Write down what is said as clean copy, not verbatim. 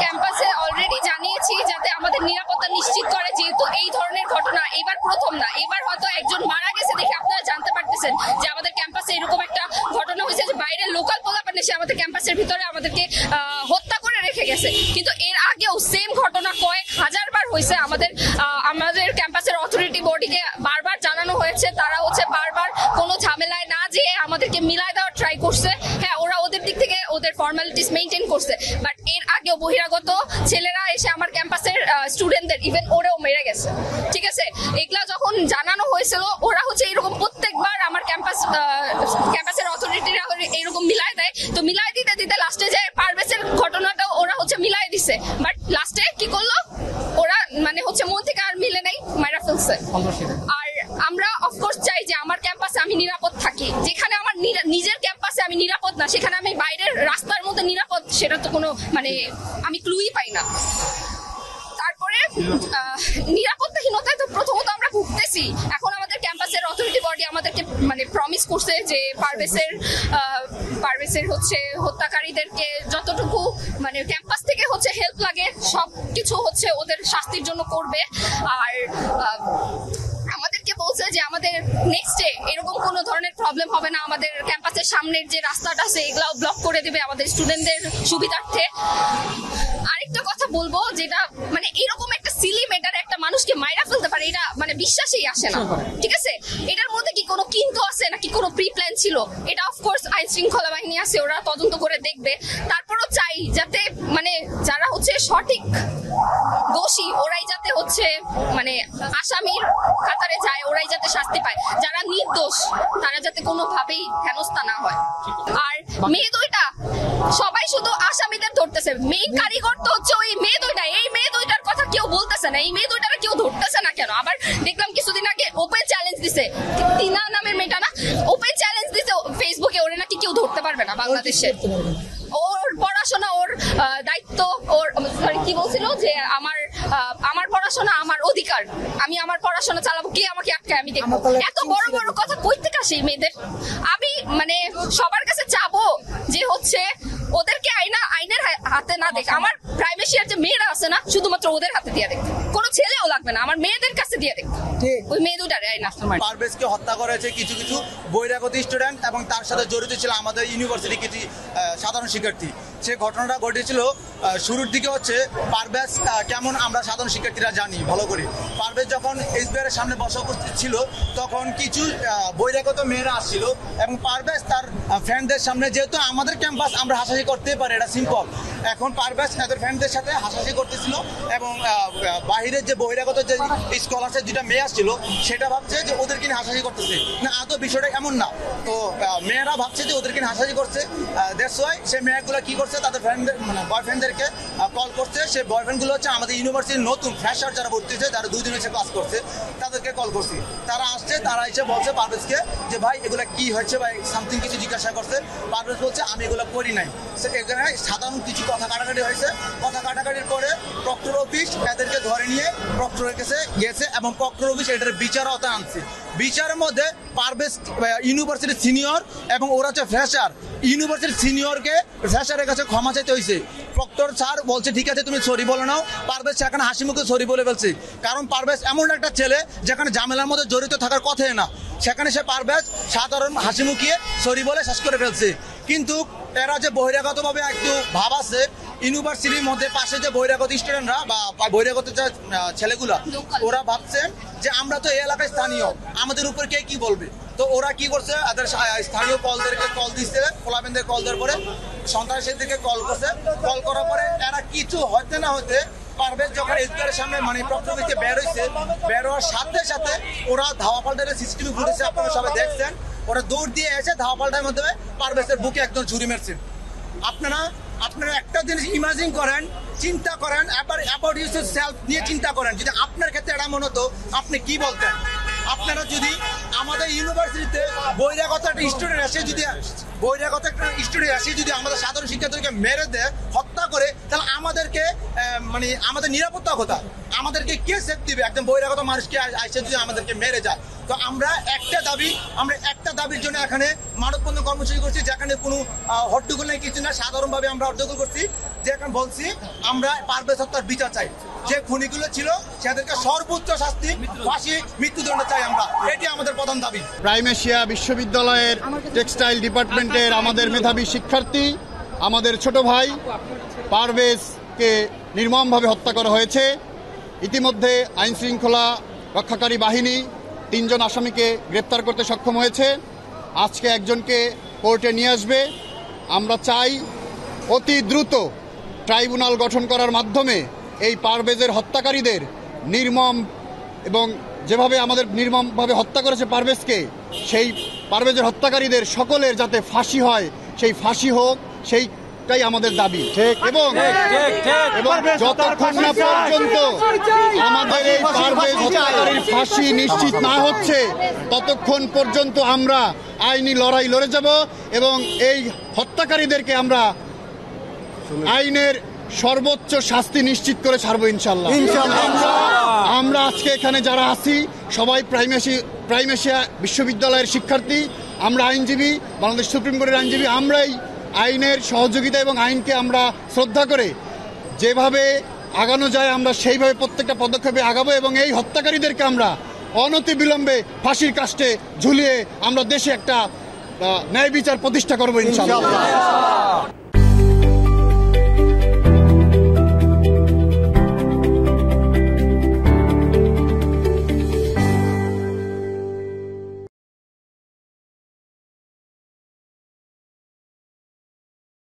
ক্যাম্পাসে অলরেডি জানিয়েছি যাতে আমাদের নিরাপত্তা নিশ্চিত করে, যেহেতু এই ধরনের ঘটনা এবার প্রথম না, এবার হয়তো একজন মারা গেছে দেখে আপনারা জানতে পারতেছেন যে আমাদের ক্যাম্পাসে এরকম একটা ঘটনা হয়েছে যে বাইরের লোকাল পোলাপান এসে আমাদের ক্যাম্পাসের ভিতরে আমাদেরকে হত্যা করে রেখে গেছে। কিন্তু এর আগেও সেম ঘটনা কয়েক হাজারবার হয়েছে। আমাদের ক্যাম্পাসের অথরিটি বডিকে বারবার জানানো হয়েছে, তারা বারবার কোনো ঝামেলায় না যেয়ে আমাদেরকে মিলায় দেওয়ার ট্রাই করছে। হ্যাঁ, ওরা ওদের দিক থেকে ওদের ফর্মালিটিস মেইনটেইন করছে, বাট এর আগেও বহিরাগত ছেলেরা এসে আমার ক্যাম্পাসের স্টুডেন্টদের ইভেন ওরাও মেরে গেছে। ঠিক আছে, এগুলা যখন জানানো হয়েছিল ওরা এরকম প্রত্যেকবার আমার ক্যাম্পাসের অথরিটিরা এরকম মিলায় দেয়। তো মিলায় দিতে দিতে লাস্টে যে পারভেজের ঘটনাটাও ওরা মিলায় দিছে, বাট লাস্টে কি করলো ওরা মন থেকে আর মিলে নাই, মাইরা ফেলছে। আর আমরা অফকোর্স চাই যে আমার ক্যাম্পাসে আমি নিরাপদ থাকি। যেখানে আমার নিজের ক্যাম্পাসে আমি নিরাপদ না, সেখানে আমি বাইরের রাস্তার মধ্যে নিরাপদ, সেটা তো কোনো আমি ক্লুই পাই না। তারপরে নিরাপত্তাহীনতায় তো প্রথমত আমরা ভুগতেছি। এখন আমাদের ক্যাম্পাসের অথরিটি বডি আমাদেরকে প্রমিস করছে যে পারভেজের হত্যাকারীদেরকে যতটুকু ক্যাম্পাস থেকে হেল্প লাগে সব কিছু ওদের শাস্তির জন্য করবে। আর আমাদেরকে বলছে যে আমাদের নেক্সটে এরকম কোনো ধরনের প্রবলেম হবে না, আমাদের ক্যাম্পাসের সামনের যে রাস্তাটা আছে এগুলাও ব্লক করে দিবে আমাদের স্টুডেন্টদের সুবিধার্থে। আরেকটা কথা বলবো, যেটা এরকম একটা সিলি ম্যাটার একটা মানুষকে মাইরা ফেলতে পারে, এটা বিশ্বাসেই আসে না। ঠিক আছে, এটার মধ্যে কি কোনো কিন্তু আছে নাকি কোনো প্রি প্ল্যান ছিল, এটা অফকোর্স আইন শৃঙ্খলা বাহিনী আছে, ওরা তদন্ত করে দেখবে। তারপরও চাই যাতে যারা সঠিক দোষী ওরাই যাতে আসামির কাতারে যায়, ওরাই যাতে শাস্তি পায়। যারা নির্দোষ তারা যাতে কোনোভাবেই হেনস্থা না হয়। আর মেয়ে দুইটা সবাই শুধু আসামিদের ধরতেছে, মেইন কারিগর তো ওই মেয়ে দুইটা। এই মেয়ে দুইটার কথা কেউ বলতেছে না, এই মেয়ে দুইটার কেউ ধরতেছে না কেন? আবার দেখলাম কিছুদিন আগে ওপেন চ্যালেঞ্জ দিছে, টিনা নামের মেয়েটা না, ওপেন চ্যালেঞ্জ দিছে ফেসবুকে, ওরে নাকি কেউ ধরতে পারবে না বাংলাদেশে। ওর পড়াশোনা ওর দায়িত্ব, ওর কি বলছিল যে আমার পড়াশোনা আমার অধিকার, আমি আমার পড়াশোনা চালাবো, কে আমাকে আটকায় আমি দেখবো। এত বড় বড় কথা কই থেকে আসে মেয়েদের? আমি সবার কাছে চাবো যে ওদেরকে আইনের হাতে না দেখ, আমার প্রাইভেসিয়ার যে মেয়েরা আছে না শুধুমাত্র ওদের হাতে দিয়ে দেখ, কোনো ছেলেও লাগবে না, আমার মেয়েদের কাছে দিয়ে দেখ। ওই মেয়ে দুটারে পারভেজকে হত্যা করেছে কিছু কিছু বহিরাগত স্টুডেন্ট এবং তার সাথে জড়িত ছিল আমাদের ইউনিভার্সিটি কিছু সাধারণ শিক্ষার্থী। সে ঘটনাটা ঘটেছিল শুরুর দিকে পারভেজ কেমন আমরা সাধারণ শিক্ষার্থীরা জানি ভালো করে। পারভেজ যখন এসবিআর সামনে বসা উপস্থিত ছিল তখন কিছু বহিরাগত মেয়েরা আসছিল এবং পারভেজ তার ফ্রেন্ডদের সামনে, যেহেতু আমাদের ক্যাম্পাস আমরা হাসাহাসি করতে পারি, এটা সিম্পল। এখন পারভেজ তাদের ফ্রেন্ডদের সাথে হাসাহাসি করতেছিল এবং বাহিরের যে বহিরাগত যে স্কলারশিপ দুটা মেয়ে আসছিল সেটা ভাবছে যে ওদেরকে নিয়ে হাসাহাসি করতেছে না, আদৌ বিষয়টা এমন না। তো মেয়েরা ভাবছে যে ওদেরকে নিয়ে হাসাহাসি করছে। দ্যাটস ওয়াই সে মেয়েগুলো কি করছে, তাদের ফ্রেন্ডদের বয়ফ্রেন্ডদেরকে কল করছে। সে বয়ফ্রেন্ডগুলো আমাদের ইউনিভার্সিটির নতুন ফ্রেশার যারা ভর্তি হয়েছে, যারা 2 দিন এসে ক্লাস করছে, তাদেরকে কল করছে। তারা আসছে, তারা এসে বলছে পারভেজকে যে ভাই এগুলো কি হয়েছে, ভাই সামথিং কিছু জিজ্ঞাসা করছে। পারভেজ বলছে আমি এগুলো করি নাই। এখানে সাধারণ কিছু কথা কাটাকাটি হয়েছে। কথা কাটাকাটির পরে প্রক্টর অফিস এদেরকে ধরে নিয়ে প্রক্টরের কাছে গেছে এবং প্রক্টর অফিস এটার বিচার আওতায় আনছে। বিচারের মধ্যে পারভেজ ইউনিভার্সিটির সিনিয়র এবং ওরা ফ্রেশার, ইউনিভার্সিটির সিনিয়রকে ফ্রেশারের কাছে ক্ষমা চাইতে হয়েছে। প্রক্টর স্যার বলছে ঠিক আছে তুমি সরি বলে নাও। পারভেজ সেখানে হাসি মুখে সরি বলে ফেলছে, কারণ পারভেজ এমন একটা ছেলে যেখানে ঝামেলার মধ্যে জড়িত থাকার কথাই না, সেখানে সে পারভেজ সাধারণ হাসি মুখিয়ে সরি বলে শেষ করে ফেলছে। কিন্তু এরা যে বহিরাগতভাবে একটু ভাব আছে ইউনিভার্সিটির মধ্যে, পাশে যে বহিরাগত স্টুডেন্টরা বা বহিরাগত যে ছেলেগুলা, ওরা ভাবছেন যে আমরা তো এই এলাকায় স্থানীয়, আমাদের উপর কে কি বলবে। তো ওরা কি করছে, তাদের স্থানীয় কলদেরকে কল দিচ্ছে, পোলাপেনদের কল দেওয়ার পরে সন্ত্রাসীদেরকে কল করছে। কল করার পরে এরা কিছু হতে না হতে পারভেজ যখন এসবিআর সামনে প্রক্টর অফিসে বের হওয়ার সাথে সাথে ওরা ধাওয়া পাল্টাতে সিসিটিভি ফুটেজে আপনারা সবাই দেখছেন, ওরা দৌড় দিয়ে এসে ধাওয়া পাল্টার মাধ্যমে পারভেজের বুকে একদম ছুরি মারছেন। আপনারা একটা জিনিস ইমাজিন করেন, চিন্তা করেন, অ্যাবাউট ইউর সেলফ নিয়ে চিন্তা করেন, যদি আপনার ক্ষেত্রে এটা মনে হতো আপনি কি বলতেন? আপনারা যদি আমাদের ইউনিভার্সিটিতে বহিরাগত একটা স্টুডেন্ট এসে যদি আমাদের সাধারণ শিক্ষার্থীদেরকে মেরে দেয়, হত্যা করে, তাহলে আমাদেরকে আমাদের নিরাপত্তা কোথায়? আমাদেরকে কে সেফ দিবে? একদম বহিরাগত মানুষকে এসে যদি আমাদেরকে মেরে যায়। তো আমরা একটা দাবির জন্য এখানে মানববন্ধন কর্মসূচি করছি, যেখানে কোনো হট্টগোল নেই, কিছু না, সাধারণভাবে আমরা হট্টগোল করছি। যে এখন বলছি আমরা পারভেজ হত্যার বিচার চাই, যে খুনিগুলো ছিল সেদেরকে সর্বোচ্চ শাস্তি ফাঁসি মৃত্যুদণ্ড চাই আমরা, এটি আমাদের প্রধান দাবি। প্রাইম এশিয়া বিশ্ববিদ্যালয়ের টেক্সটাইল ডিপার্টমেন্টের আমাদের মেধাবী শিক্ষার্থী, আমাদের ছোট ভাই পারভেজকে নির্মমভাবে হত্যা করা হয়েছে। ইতিমধ্যে আইন শৃঙ্খলা রক্ষাকারী বাহিনী 3 জন আসামিকে গ্রেপ্তার করতে সক্ষম হয়েছে। আজকে একজনকে কোর্টে নিয়ে আসবে। আমরা চাই অতি দ্রুত ট্রাইব্যুনাল গঠন করার মাধ্যমে এই পারভেজের হত্যাকারীদের নির্মম এবং যেভাবে আমাদের নির্মমভাবে হত্যা করেছে পারভেজকে, সেই পারভেজের হত্যাকারীদের সকলের যাতে ফাঁসি হয়, সেই ফাঁসি হোক, সেইটাই আমাদের দাবি। এবং যতক্ষণ না পর্যন্ত আমাদের এই পারভেজ হত্যাকারীর ফাঁসি নিশ্চিত না হচ্ছে, ততক্ষণ পর্যন্ত আমরা আইনি লড়াই লড়ে যাব এবং এই হত্যাকারীদেরকে আমরা আইনের সর্বোচ্চ শাস্তি নিশ্চিত করে ছাড়বো ইনশাল্লাহ। আমরা আজকে এখানে যারা আছি সবাই প্রাইম এশিয়া বিশ্ববিদ্যালয়ের শিক্ষার্থী, আমরা আইনজীবী, বাংলাদেশ সুপ্রিম কোর্টের আইনজীবী। আমরাই আইনের সহযোগিতা এবং আইনকে আমরা শ্রদ্ধা করে যেভাবে আগানো যায় আমরা সেইভাবে প্রত্যেকটা পদক্ষেপে আগাবো এবং এই হত্যাকারীদেরকে আমরা অনতিবিলম্বে ফাঁসির কাস্টে ঝুলিয়ে আমরা দেশে একটা ন্যায় বিচার প্রতিষ্ঠা করবো ইনশাআল্লাহ।